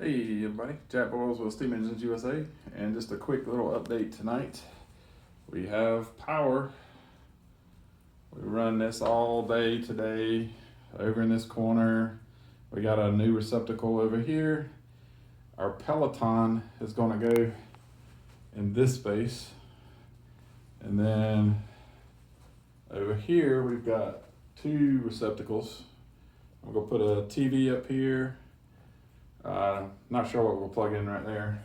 Hey everybody, Jack Boyles with Steam Engines USA, and just a quick little update tonight. We have power. We run this all day today. Over in this corner, we got a new receptacle over here. Our Peloton is going to go in this space, and then over here we've got two receptacles. I'm going to put a TV up here. Not sure what we'll plug in right there.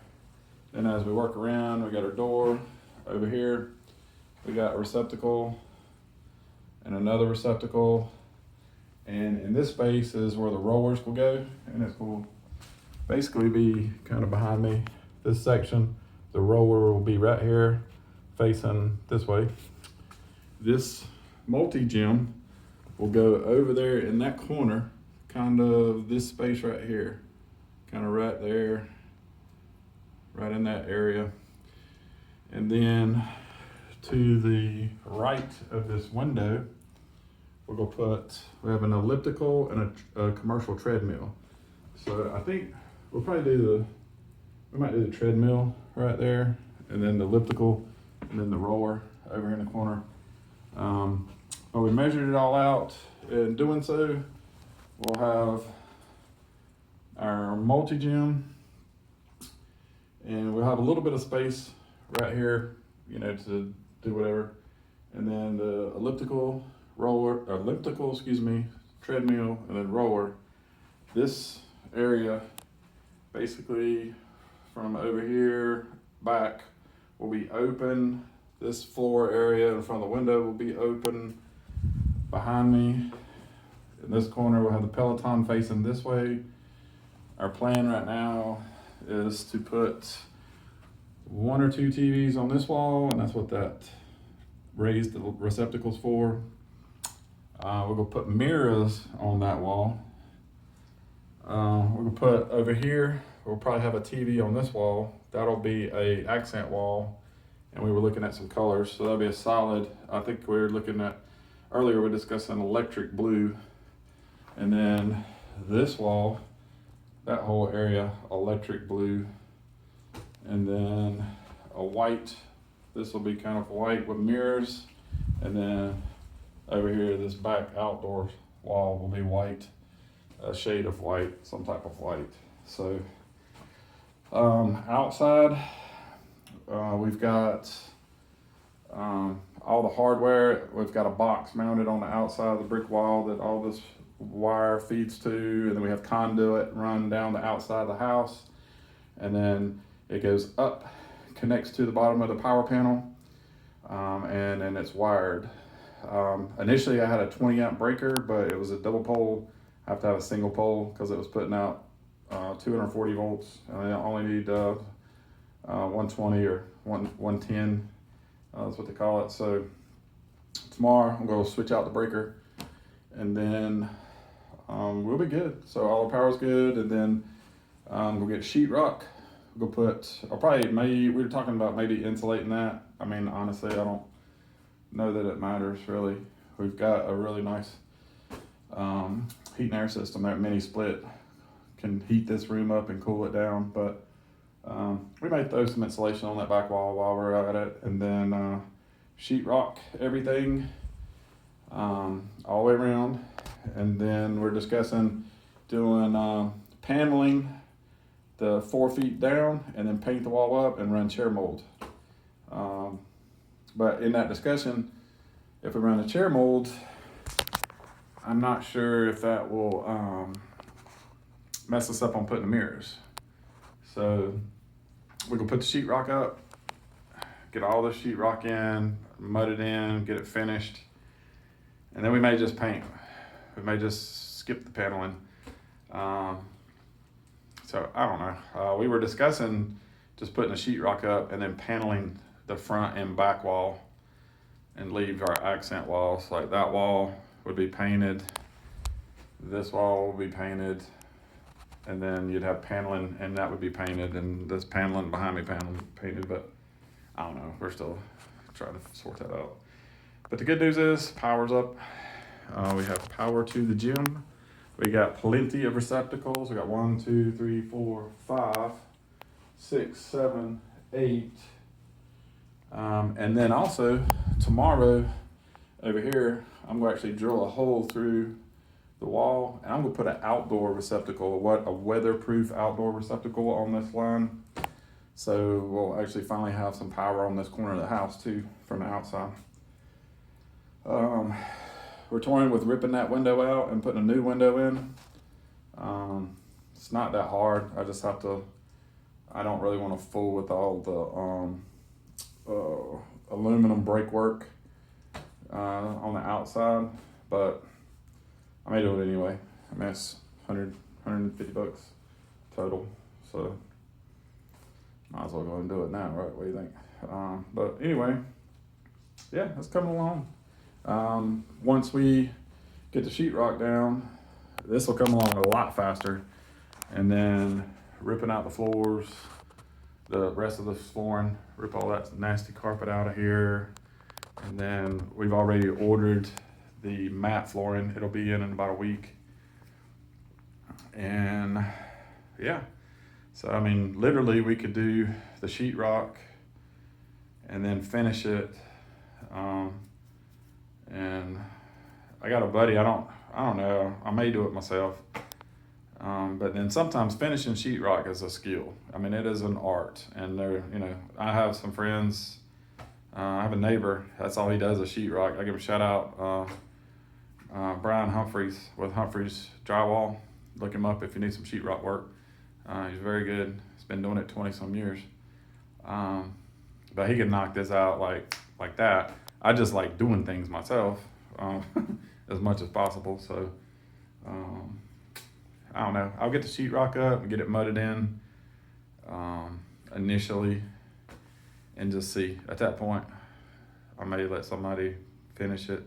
Then as we work around, we got our door over here. We got a receptacle and another receptacle. And in this space is where the rollers will go. And it will basically be kind of behind me. This section, the roller will be right here facing this way. This multi-gym will go over there in that corner, kind of this space right here. Kind of right there, right in that area. And then to the right of this window, we have an elliptical and a commercial treadmill. So I think we might do the treadmill right there, and then the elliptical, and then the roller over in the corner. But we measured it all out. In doing so, we'll have our multi-gym, and we'll have a little bit of space right here, to do whatever. And then the treadmill, and then roller. This area, basically from over here back, will be open. This floor area in front of the window will be open. Behind me, in this corner, we'll have the Peloton facing this way. Our plan right now is to put one or two TVs on this wall, and that's what that raised receptacle's for. We're gonna put mirrors on that wall. We're gonna put over here, we'll probably have a TV on this wall. That'll be a accent wall, and we were looking at some colors, so that'll be a solid. I think we were looking at, earlier we were discussing electric blue, and then this wall, that whole area, electric blue, and then a white. This will be kind of white with mirrors, and then over here, this back outdoor wall will be white, a shade of white, some type of white. So outside, we've got all the hardware. We've got a box mounted on the outside of the brick wall that all this wire feeds to, and then we have conduit run down the outside of the house, and then it goes up, connects to the bottom of the power panel, and then it's wired. Initially I had a 20 amp breaker, but it was a double pole. I have to have a single pole because it was putting out 240 volts, and I only need 120 or 110, that's what they call it. So tomorrow I'm going to switch out the breaker, and then we'll be good. So all the power's good, and then we'll get sheetrock. We'll we were talking about maybe insulating that. I mean, honestly, I don't know that it matters really. We've got a really nice heat and air system. That mini split can heat this room up and cool it down, but we might throw some insulation on that back wall while we're at it, and then sheetrock everything all the way around. And then we're discussing doing paneling the 4 feet down, and then paint the wall up and run chair mold. But in that discussion, if we run a chair mold, I'm not sure if that will mess us up on putting the mirrors. So we can put the sheetrock up, get all the sheetrock in, mud it in, get it finished, and then we may just paint. We may just skip the paneling. So I don't know. We were discussing just putting the sheetrock up and then paneling the front and back wall and leave our accent walls. Like that wall would be painted, this wall will be painted, and then you'd have paneling and that would be painted, and this paneling behind me painted, but I don't know. We're still trying to sort that out. But the good news is power's up. We have power to the gym. We got plenty of receptacles. We got 1, 2, 3, 4, 5, 6, 7, 8. And then also tomorrow over here, I'm going to actually drill a hole through the wall, and I'm going to put an outdoor receptacle, a weatherproof outdoor receptacle on this line. So we'll actually finally have some power on this corner of the house too from the outside. We're toying with ripping that window out and putting a new window in. It's not that hard. I just have to, I don't really want to fool with all the aluminum brakework on the outside, but I may do it anyway. I mean, it's $150 total, so might as well go ahead and do it now, right? What do you think? But anyway, yeah, it's coming along. Once we get the sheetrock down, this will come along a lot faster. And then ripping out the floors, the rest of the flooring, rip all that nasty carpet out of here. And then we've already ordered the matte flooring. It'll be in about a week. And yeah, so I mean, literally we could do the sheetrock and then finish it. And I got a buddy, I don't know, I may do it myself. But then sometimes finishing sheetrock is a skill. I mean, it is an art. And there, you know, I have some friends. I have a neighbor. That's all he does is sheetrock. I give him a shout out, Brian Humphreys with Humphreys Drywall. Look him up if you need some sheetrock work. He's very good. He's been doing it 20 some years. But he can knock this out like that. I just like doing things myself as much as possible. So. I don't know. I'll get the sheetrock up and get it mudded in initially and just see. At that point, I may let somebody finish it.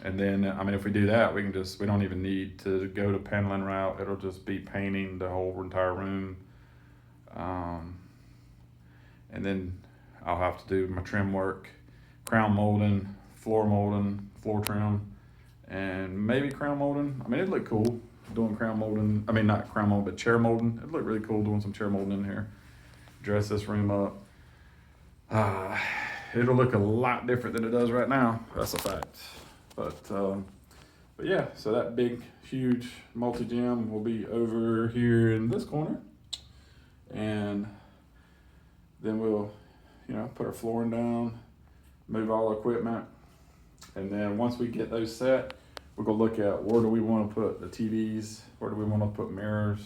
And then, I mean, if we do that, we don't even need to go to paneling route. It'll just be painting the whole entire room. And then I'll have to do my trim work, crown molding, floor trim, and maybe crown molding. I mean, it'd look cool doing crown molding. I mean, not crown molding, but chair molding. It'd look really cool doing some chair molding in here. Dress this room up. It'll look a lot different than it does right now. That's a fact. But yeah, so that big, huge multi-gym will be over here in this corner. And then we'll, put our flooring down, move all the equipment. And then once we get those set, we're gonna look at where do we want to put the TVs, where do we want to put mirrors,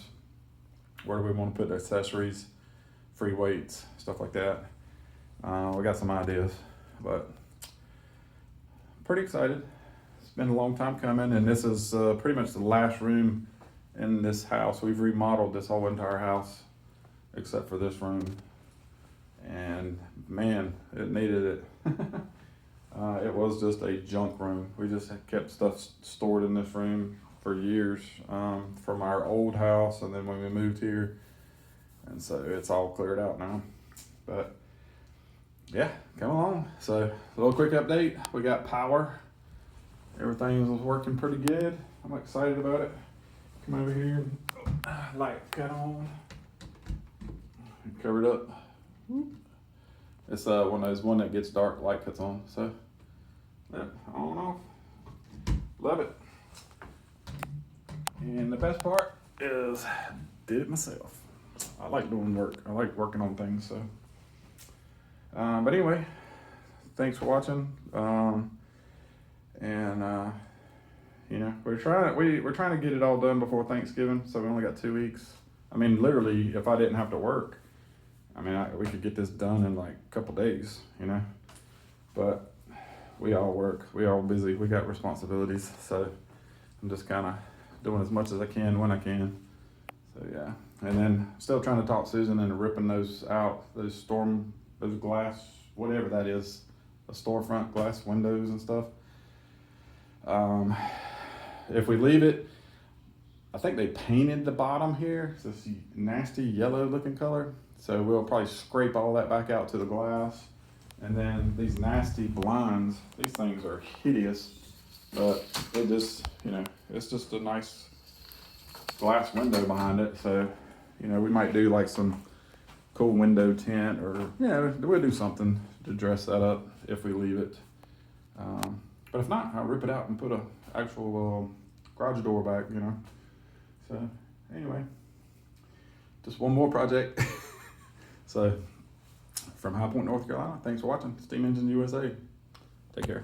where do we want to put the accessories, free weights, stuff like that. We got some ideas, but pretty excited. It's been a long time coming, and this is pretty much the last room in this house. We've remodeled this whole entire house except for this room, and man, it needed it. It was just a junk room. We just kept stuff stored in this room for years from our old house, and then when we moved here, and so it's all cleared out now. But yeah, come along. So a little quick update. We got power. Everything was working pretty good. I'm excited about it. Come over here. Light cut on. Covered up. It's one of those one that gets dark, light cuts on. So yeah, on and off. Love it. And the best part is did it myself. I like doing work. I like working on things. So, but anyway, thanks for watching. We're trying to get it all done before Thanksgiving. So we only got 2 weeks. I mean, literally, if I didn't have to work, we could get this done in like a couple days, but we all work, we all busy, we got responsibilities. So I'm just kind of doing as much as I can when I can. So yeah, and then still trying to talk Susan into ripping those out, those glass, whatever that is, the storefront glass windows and stuff. If we leave it, I think they painted the bottom here. It's this nasty yellow looking color. So we'll probably scrape all that back out to the glass. And then these nasty blinds, these things are hideous. but it just, it's just a nice glass window behind it. So, we might do like some cool window tint, or, we'll do something to dress that up if we leave it. But if not, I'll rip it out and put a actual garage door back, So anyway, just one more project. So from High Point, North Carolina, thanks for watching Steam Engine USA. Take care.